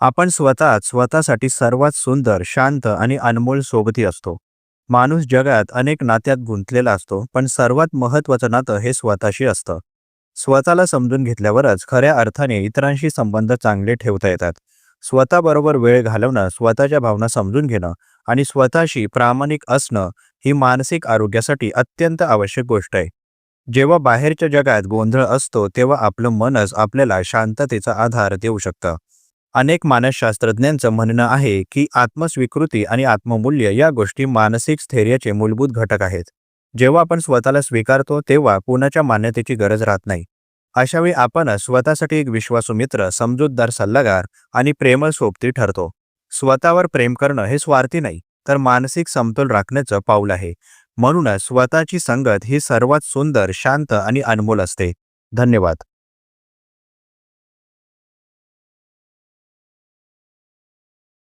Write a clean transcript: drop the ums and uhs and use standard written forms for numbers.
आपण स्वतःसाठी सर्वात सुंदर, शांत आणि अनमोल सोबती असतो. माणूस जगात अनेक नात्यात गुंतलेला असतो, पण सर्वात महत्त्वाचं नातं हे स्वतःशी असतं. स्वतःला समजून घेतल्यावरच खऱ्या अर्थाने इतरांशी संबंध चांगले ठेवता येतात. स्वतःबरोबर वेळ घालवणं, स्वतःच्या भावना समजून घेणं आणि स्वतःशी प्रामाणिक असणं ही मानसिक आरोग्यासाठी अत्यंत आवश्यक गोष्ट आहे. जेव्हा बाहेरच्या जगात गोंधळ असतो, तेव्हा आपलं मनच आपल्याला शांततेचा आधार देऊ शकतं. अनेक मानसशास्त्रज्ञांचं म्हणणं आहे की आत्मस्वीकृती आणि आत्ममूल्य या गोष्टी मानसिक स्थैर्याचे मूलभूत घटक आहेत. जेव्हा आपण स्वतःला स्वीकारतो, तेव्हा कुणाच्या मान्यतेची गरज राहत नाही. अशावेळी आपण स्वतःसाठी एक विश्वासू मित्र, समजूतदार सल्लागार आणि प्रेमळ सोबती ठरतो. स्वतःवर प्रेम करणं हे स्वार्थी नाही, तर मानसिक समतोल राखण्याचं पाऊल आहे. म्हणूनच स्वतःची संगत ही सर्वात सुंदर, शांत आणि अनमोल असते. धन्यवाद.